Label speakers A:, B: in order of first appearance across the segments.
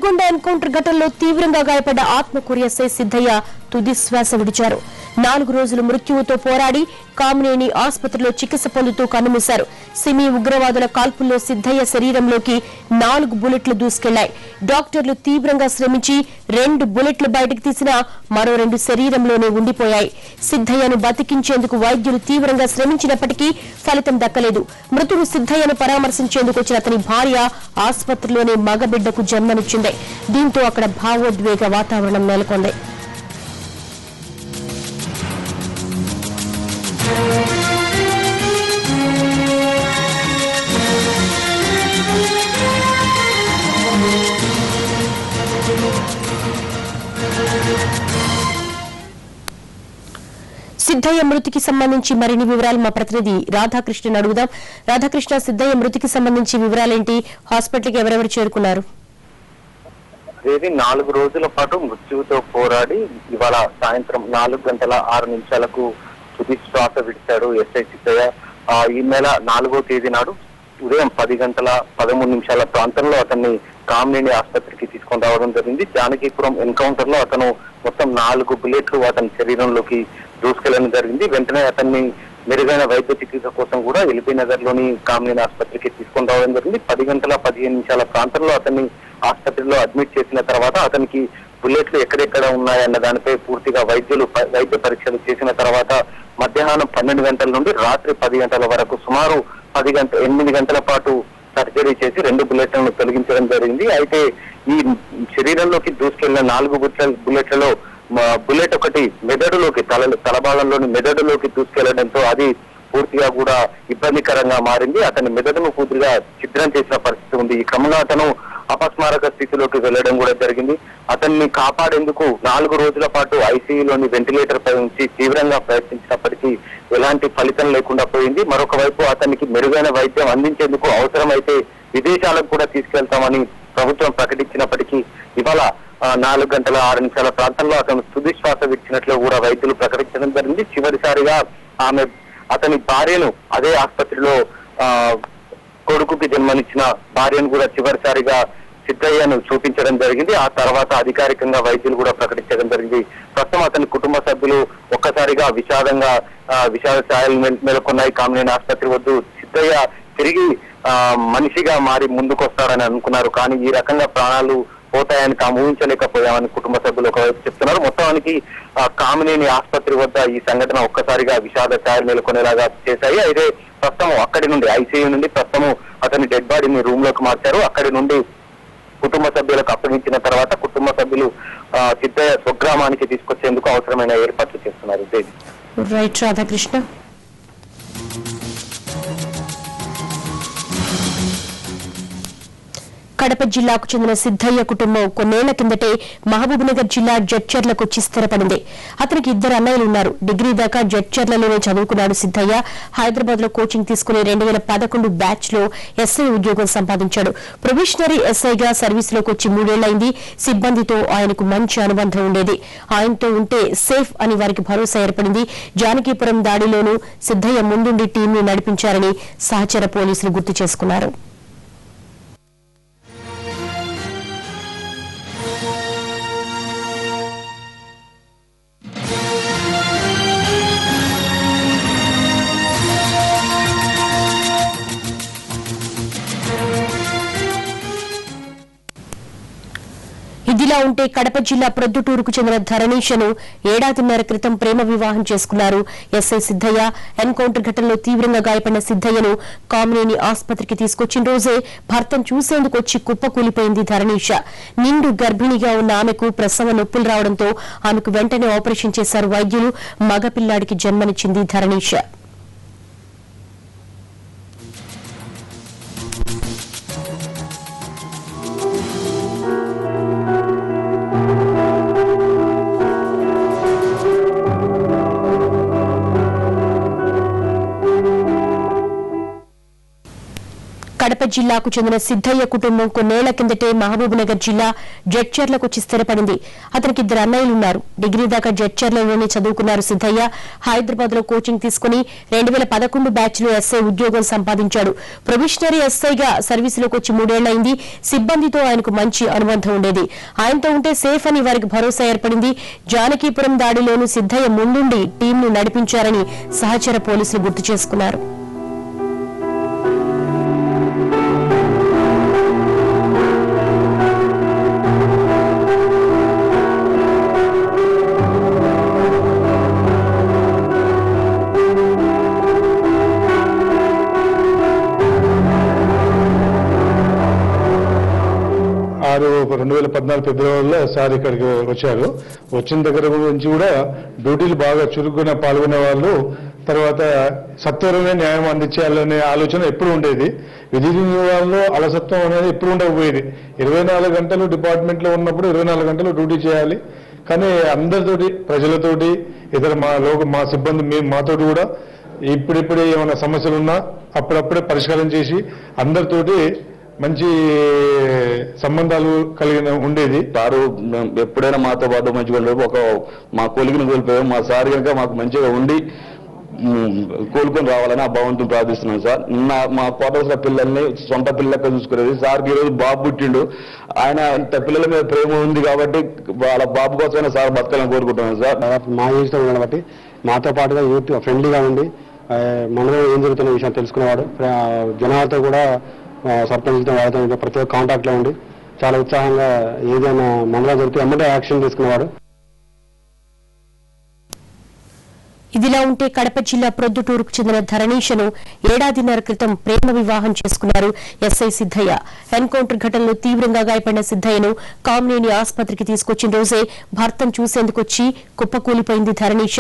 A: Nalgonda encounter ఘటనలో తీవ్రంగా గాయపడ్డ ఆత్మకూరు ఎస్ఐ సిద్ధయ్య తుది శ్వాస విడిచారు. 4 రోజులు మృత్యువుతో పోరాడి కామినేని ఆసుపత్రిలో చికిత్స పొందుతూ కన్నుమూశారు. సిమీ ఉగ్రవాదుల కాల్పుల్లో సిద్ధయ్య శరీరంలోకి 4 బుల్లెట్లు దూసుకెళ్లాయి. డాక్టర్లు తీవ్రంగా శ్రమించి 2 బుల్లెట్లు బయటకు తీసినా మరో 2 శరీరంలోనే ఉండిపోయాయి. సిద్ధయ్యను బతికించేందుకు వైద్యులు తీవ్రంగా శ్రమించినప్పటికీ ఫలితం దక్కలేదు. మృతుడు సిద్ధయ్యను పరామర్శించేందుకు వచ్చిన అతని భార్య ఆసుపత్రిలోనే మగబిడ్డకు జన్మనిచ్చింది. దీంతో అక్కడ భావోద్వేగ వాతావరణం నెలకొంది. సిద్ధయ్య మృతికి సంబంధించి మరిన్ని వివరాలు మా ప్రతినిధి రాధాకృష్ణ అడుగుదాం. రాధాకృష్ణ, సిద్ధయ్య మృతికి సంబంధించి వివరాలేంటి? హాస్పిటల్కి ఎవరెవరు చేరుకున్నారు?
B: 4 రోజుల పాటు మృత్యువుతో పోరాడి ఇవాళ సాయంత్రం 4:06 తుది శ్వాస విడిచాడు ఎస్ఐ సిద్ధయ్య. ఈ నెల 4వ తేదీ నాడు ఉదయం 10:13 ప్రాంతంలో అతన్ని కామినేని ఆసుపత్రికి తీసుకొని రావడం జరిగింది. జానకీపురం ఎన్కౌంటర్ లో అతను మొత్తం 4 బుల్లెట్లు అతని శరీరంలోకి దూసుకెళ్లడం జరిగింది. వెంటనే అతన్ని మెరుగైన వైద్య చికిత్స కోసం కూడా ఎల్బీ నగర్ లోని కామినేని ఆసుపత్రికి తీసుకొని రావడం జరిగింది. 10:15 ప్రాంతంలో అతన్ని ఆసుపత్రిలో అడ్మిట్ చేసిన తర్వాత అతనికి బుల్లెట్లు ఎక్కడెక్కడ ఉన్నాయన్న దానిపై పూర్తిగా వైద్యులు వైద్య పరీక్షలు చేసిన తర్వాత మధ్యాహ్నం 12 గంటల నుండి రాత్రి 10 గంటల వరకు సుమారు 8 గంటల పాటు సర్జరీ చేసి 2 బుల్లెట్లను తొలగించడం జరిగింది. అయితే ఈ శరీరంలోకి దూసుకెళ్లిన 4 బుల్లెట్లలో బుల్లెట్ ఒకటి మెదడులోకి తలభాగంలోని మెదడులోకి దూసుకెళ్లడంతో అది పూర్తిగా కూడా ఇబ్బందికరంగా మారింది. అతని మెదడును పూర్తిగా ఛిద్రం చేసిన పరిస్థితి ఉంది. ఈ క్రమంలో అతను అపస్మారక స్థితిలోకి వెళ్లడం కూడా జరిగింది. అతన్ని కాపాడేందుకు 4 రోజుల పాటు ఐసీయూలోని వెంటిలేటర్ పై ఉంచి తీవ్రంగా ప్రయత్నించినప్పటికీ ఎలాంటి ఫలితం లేకుండా పోయింది. మరొక వైపు అతనికి మెరుగైన వైద్యం అందించేందుకు అవసరమైతే విదేశాలకు కూడా తీసుకెళ్తామని ప్రభుత్వం ప్రకటించినప్పటికీ ఇవాళ 4:06 ప్రాంతంలో అతను తుది శ్వాస విడిచినట్లు కూడా వైద్యులు ప్రకటించడం జరిగింది. చివరిసారిగా అతని భార్యను అదే ఆసుపత్రిలో కొడుకుకి జన్మనిచ్చిన భార్యను కూడా చివరిసారిగా సిద్ధయ్యను చూపించడం జరిగింది. ఆ తర్వాత అధికారికంగా వైద్యులు కూడా ప్రకటించడం జరిగింది. ప్రస్తుతం అతని కుటుంబ సభ్యులు ఒక్కసారిగా విషాద ఛాయలు నెలకొన్నాయి. కామినేని ఆసుపత్రి వద్దు సిద్ధయ్య తిరిగి మనిషిగా మారి ముందుకొస్తాడని అనుకున్నారు. కానీ ఈ రకంగా ప్రాణాలు పోతాయని తాము ఊహించలేకపోయామని కుటుంబ సభ్యులు ఒకవైపు చెప్తున్నారు. మొత్తానికి కామినేని ఆసుపత్రి వద్ద ఈ సంఘటన ఒక్కసారిగా విషాద ఛాయలు నెలకొనేలాగా చేశాయి. అయితే ప్రస్తుతం అక్కడి నుండి ఐసీయూ నుండి ప్రస్తుతం అతని డెడ్ బాడీని రూమ్ లోకి మార్చారు. అక్కడి నుండి కుటుంబ సభ్యులకు అప్పగించిన తర్వాత కుటుంబ సభ్యులు సిద్ధయ్య స్వగ్రామానికి తీసుకొచ్చేందుకు అవసరమైన ఏర్పాట్లు చేస్తున్నారు.
A: రైట్ రాధాకృష్ణ. కడప జిల్లాకు చెందిన సిద్ధయ్య కుటుంబం కొన్నేళ్ల కిందటే మహబూబ్నగర్ జిల్లా జడ్చర్లకు వచ్చి స్థిరపడింది. అతనికి 2 అన్నయ్యలు ఉన్నారు. డిగ్రీ దాకా జడ్చర్లలోనే చదువుకున్నాడు సిద్ధయ్య. హైదరాబాద్ లో కోచింగ్ తీసుకుని 2011 బ్యాచ్ లో ఎస్ఐ ఉద్యోగం సంపాదించాడు. ప్రొబేషనరీ ఎస్ఐగా సర్వీసులోకి వచ్చి 3 ఏళ్లైంది. సిబ్బందితో ఆయనకు మంచి అనుబంధం ఉండేది. ఆయనతో ఉంటే సేఫ్ అని వారికి భరోసా ఏర్పడింది. జానకీపురం దాడిలోనూ సిద్ధయ్య ముందుండి టీంని నడిపించారని సహచర పోలీసులు గుర్తు చేసుకున్నారు. ఇదిలా ఉంటే కడప జిల్లా ప్రొద్దుటూరుకు చెందిన ధరణీషను 1.5 ఏళ్ల క్రితం ప్రేమ వివాహం చేసుకున్నారు ఎస్ఐ సిద్ధయ్య. ఎన్కౌంటర్ ఘటనలో తీవ్రంగా గాయపడిన సిద్ధయ్యను కామినేని ఆసుపత్రికి తీసుకొచ్చిన రోజే భర్తను చూసేందుకు వచ్చి కుప్పకూలిపోయింది ధరణీష. నిండు గర్భిణిగా ఉన్న ఆమెకు ప్రసవ నొప్పులు రావడంతో ఆమెకు వెంటనే ఆపరేషన్ చేశారు వైద్యులు. మగపిల్లాడికి జన్మనిచ్చింది ధరణీష. కడప కడప జిల్లాకు చెందిన సిద్దయ్య కుటుంబం కొన్నేళ్ల కిందటే మహబూబ్నగర్ జిల్లా జడ్చర్లకు వచ్చి స్థిరపడింది. అతనికి ఇద్దరు అన్నయ్యలున్నారు. డిగ్రీ దాకా జడ్చర్లలోనే చదువుకున్నారు సిద్దయ్య. హైదరాబాద్ లో కోచింగ్ తీసుకుని 2011 బ్యాచ్ లో ఎస్ఐ ఉద్యోగం సంపాదించాడు. ప్రొబిషనరీ ఎస్ఐగా సర్వీసులోకి వచ్చి 3 ఏళ్లైంది. సిబ్బందితో ఆయనకు మంచి అనుబంధం ఉండేది. ఆయనతో ఉంటే సేఫ్ అని వారికి భరోసా ఏర్పడింది. జానకీపురం దాడిలోనూ సిద్దయ్య ముందుండి టీంను నడిపించారని సహచర పోలీసులు గుర్తు చేసుకున్నారు.
C: ఆరు 2014 ఫిబ్రవరిలో సార్ ఇక్కడికి వచ్చారు. వచ్చిన దగ్గర నుంచి కూడా డ్యూటీలు బాగా చురుగ్గా పాల్గొనే వాళ్ళు, తర్వాత సత్వరమే న్యాయం అందించాలనే ఆలోచన ఎప్పుడు ఉండేది. విధి వినియోగాల్లో అలసత్వం అనేది ఎప్పుడు ఉండకపోయేది. 24 గంటలు డిపార్ట్మెంట్ లో ఉన్నప్పుడు 24 గంటలు డ్యూటీ చేయాలి. కానీ అందరితోటి, ప్రజలతోటి, ఇతర మా సిబ్బంది మాతోటి కూడా ఇప్పుడిప్పుడే ఏమైనా సమస్యలు ఉన్నా అప్పుడప్పుడే పరిష్కారం చేసి అందరితోటి మంచి సంబంధాలు కలిగిన ఉండేది.
D: సారు ఎప్పుడైనా మాతో పాటు మంచిగా మా కొలిగిని కోల్పోయాం. మా సార్ కనుక మాకు మంచిగా ఉండి కోలుకొని రావాలని ఆ భగవంతుని ప్రార్థిస్తున్నాం సార్. మా క్వార్టర్స్ పిల్లల్ని సొంత పిల్లలకి చూసుకునేది. సార్కి ఈరోజు బాబు పుట్టిండు. ఆయన పిల్లల మీద ప్రేమ ఉంది కాబట్టి వాళ్ళ బాబు కోసమైనా సార్ బతకాలని కోరుకుంటున్నాం సార్.
E: మా ఏజ్ కాబట్టి మాతో పాటుగా యూత్ ఫ్రెండ్లీగా ఉండి మనలో ఏం జరుగుతున్న విషయం తెలుసుకునేవాడు. జనాలతో కూడా సర్పంచ్తో వాళ్ళతో ప్రతి ఒక్క కాంటాక్ట్లో ఉండి చాలా ఉత్సాహంగా ఏదైనా మండలం జరిగితే ఎమ్మటే యాక్షన్ తీసుకునేవాడు.
A: ఇదిలా ఉంటే కడప జిల్లా ప్రొద్దుటూరుకు చెందిన ధరణీషను ఏడాదిన్నర క్రితం ప్రేమ వివాహం చేసుకున్నారు ఎస్ఐ సిద్దయ్య. ఎన్కౌంటర్ ఘటనలో తీవ్రంగా గాయపడిన సిద్దయ్యను కామినేని ఆసుపత్రికి తీసుకొచ్చిన రోజే భర్తను చూసేందుకొచ్చి కుప్పకూలిపోయింది ధరణీష.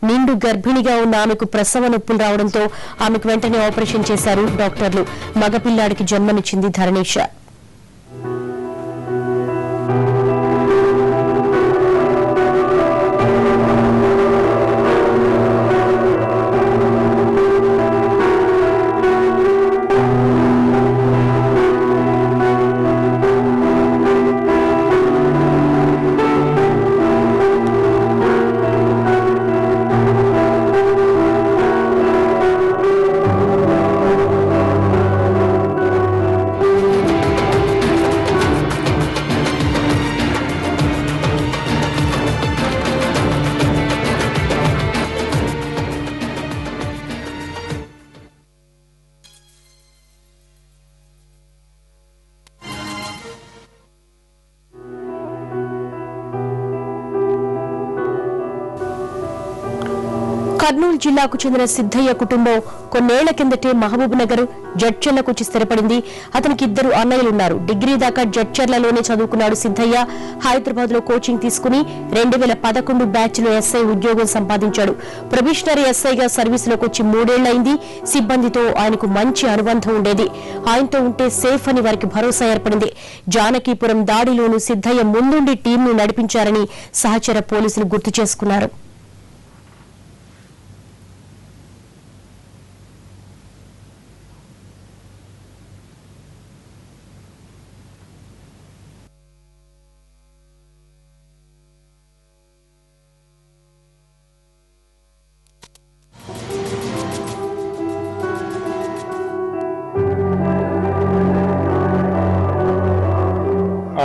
A: నిండు గర్భిణిగా ఉన్న ఆమెకు ప్రసవ నొప్పులు రావడంతో ఆమెకు వెంటనే ఆపరేషన్ చేశారు డాక్టర్లు. మగపిల్లాడికి జన్మనిచ్చింది ధరణీష. కర్నూలు జిల్లాకు చెందిన సిద్దయ్య కుటుంబం కొన్నేళ్ల కిందటే మహబూబ్నగర్ జడ్చర్లకు వచ్చి స్థిరపడింది. అతనికి ఇద్దరు అన్నయ్యలున్నారు. డిగ్రీ దాకా జడ్చర్లలోనే చదువుకున్నాడు సిద్దయ్య. హైదరాబాద్ లో కోచింగ్ తీసుకుని 2011 బ్యాచ్ లో ఎస్ఐ ఉద్యోగం సంపాదించాడు. ప్రొబిషనరీ ఎస్ఐగా సర్వీసులోకి వచ్చి 3 ఏళ్లైంది. సిబ్బందితో ఆయనకు మంచి అనుబంధం ఉండేది. ఆయనతో ఉంటే సేఫ్ అని వారికి భరోసా ఏర్పడింది. జానకీపురం దాడిలోనూ సిద్దయ్య ముందుండి టీంను నడిపించారని సహచర పోలీసులు గుర్తు చేసుకున్నారు.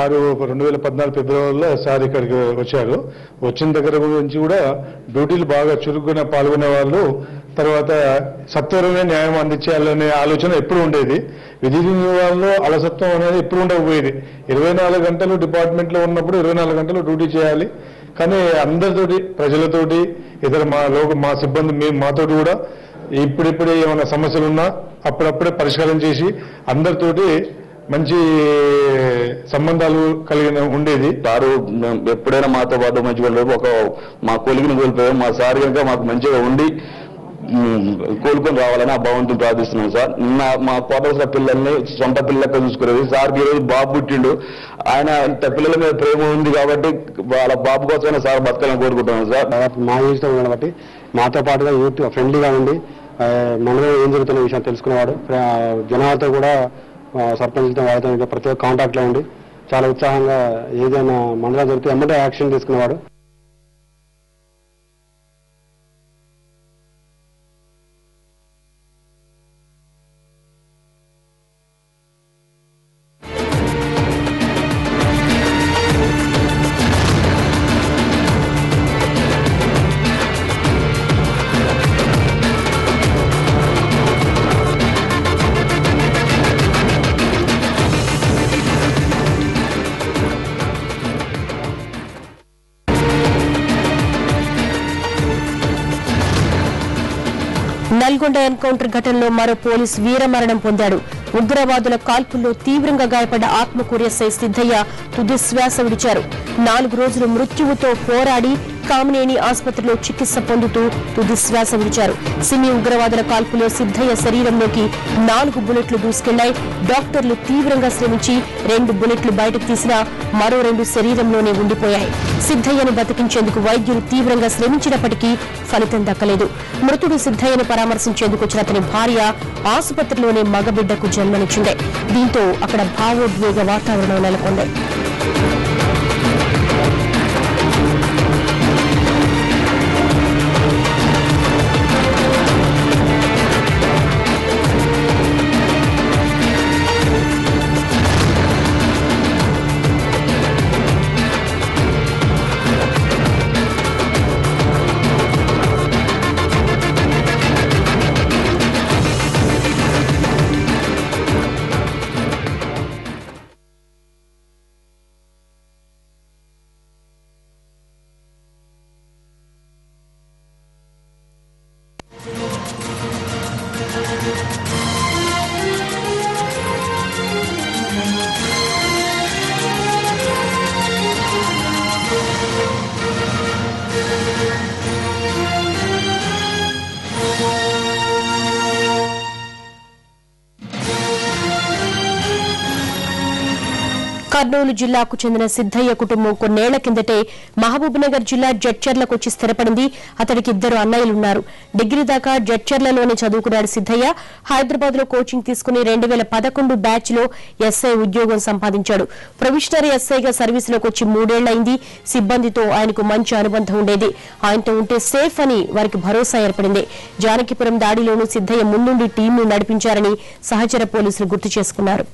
C: ఆరు 2014 ఫిబ్రవరిలో సార్ ఇక్కడికి వచ్చారు. వచ్చిన దగ్గర నుంచి కూడా డ్యూటీలు బాగా చురుగ్గా పాల్గొనే వాళ్ళు, తర్వాత సత్వరమే న్యాయం అందించాలనే ఆలోచన ఎప్పుడు ఉండేది. విధి వినియోగాల్లో అలసత్వం అనేది ఎప్పుడు ఉండకపోయేది. 24 గంటలు డిపార్ట్మెంట్ లో ఉన్నప్పుడు 24 గంటలు డ్యూటీ చేయాలి. కానీ అందరితోటి, ప్రజలతోటి, ఇతర మా సిబ్బంది మాతోటి కూడా ఇప్పుడిప్పుడే ఏమైనా సమస్యలు ఉన్నా అప్పుడప్పుడే పరిష్కారం చేసి అందరితోటి మంచి సంబంధాలు కలిగిన ఉండేది.
D: సారు ఎప్పుడైనా మాతో పాటు మంచిగా మా కొలిగిని కోల్పోయాం. మా సార్ కనుక మాకు మంచిగా ఉండి కోలుకొని రావాలని ఆ భగవంతుని ప్రార్థిస్తున్నాం సార్. మా క్వార్టర్స్ పిల్లల్ని సొంత పిల్లలకి చూసుకునేది. సార్కి ఈరోజు బాబు పుట్టిండు. ఆయన పిల్లల మీద ప్రేమ ఉంది కాబట్టి వాళ్ళ బాబు కోసమైనా సార్ బతకాలని కోరుకుంటున్నాం సార్.
E: మా ఏజ్ కాబట్టి మాతో పాటుగా యూత్ ఫ్రెండ్లీగా ఉండి మనలో ఏం జరుగుతున్న విషయం తెలుసుకునేవాడు. జనాలతో కూడా సర్పంచ్తో వాళ్ళతో ఇంకా ప్రతి ఒక్క కాంటాక్ట్లో ఉండి చాలా ఉత్సాహంగా ఏదైనా మండలం జరిగితే ఎమ్మటే యాక్షన్ తీసుకునేవాడు.
A: నల్గొండ ఎన్కౌంటర్ ఘటనలో మరో పోలీసు వీరమరణం పొందాడు. ఉగ్రవాదుల కాల్పుల్లో తీవ్రంగా గాయపడ్డ ఆత్మకూరు ఎస్ఐ సిద్ధయ్య తుది శ్వాస విడిచారు. 4 రోజులు మృత్యువుతో పోరాడి కామినేని ఆసుపత్రిలో చికిత్స పొందుతూ తుది శ్వాస విడిచారు. సిమి ఉగ్రవాదుల కాల్పులో సిద్ధయ్య శరీరంలోకి 4 బుల్లెట్లు దూసుకెళ్లాయి. డాక్టర్లు తీవ్రంగా శ్రమించి 2 బుల్లెట్లు బయటకు తీసినా మరో 2 శరీరంలోనే ఉండిపోయాయి. సిద్ధయ్యను బతికించేందుకు వైద్యులు తీవ్రంగా శ్రమించినప్పటికీ ఫలితం దక్కలేదు. మృతుడు సిద్ధయ్యను పరామర్శించేందుకు వచ్చిన అతని భార్య ఆసుపత్రిలోనే మగబిడ్డకు జన్మనిచ్చింది. దీంతో అక్కడ భావోద్వేగ వాతావరణం నెలకొంది. కర్నూలు జిల్లాకు చెందిన సిద్ధయ్య కుటుంబం కొన్నేళ్ల కిందటే మహబూబ్నగర్ జిల్లా జడ్చర్లకు వచ్చి స్థిరపడింది. అతడికి 2 అన్నయ్యలున్నారు. డిగ్రీ దాకా జడ్చర్లలోనే చదువుకున్నాడు సిద్ధయ్య. హైదరాబాద్ లో కోచింగ్ తీసుకుని 2011 బ్యాచ్ లో ఎస్ఐ ఉద్యోగం సంపాదించాడు. ప్రొవిషనరీ ఎస్ఐగా సర్వీసులోకి వచ్చి 3 ఏళ్లైంది. సిబ్బందితో ఆయనకు మంచి అనుబంధం ఉండేది. ఆయనతో ఉంటే సేఫ్ అని వారికి భరోసా ఏర్పడింది. జానకిపురం దాడిలోనూ సిద్ధయ్య ముందుండి టీంను నడిపించారని సహచర పోలీసులు గుర్తు చేసుకున్నారు.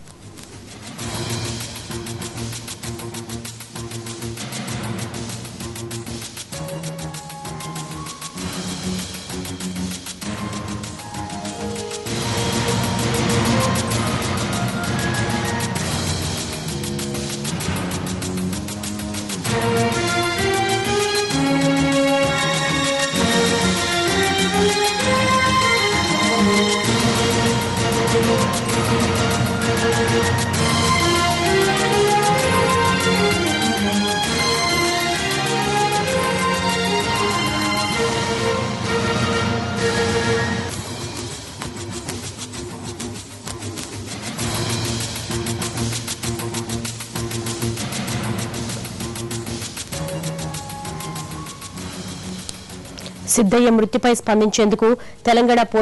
A: సిద్ధయ్య మృతిపై స్పందించేందుకు తెలంగాణ పోలీసు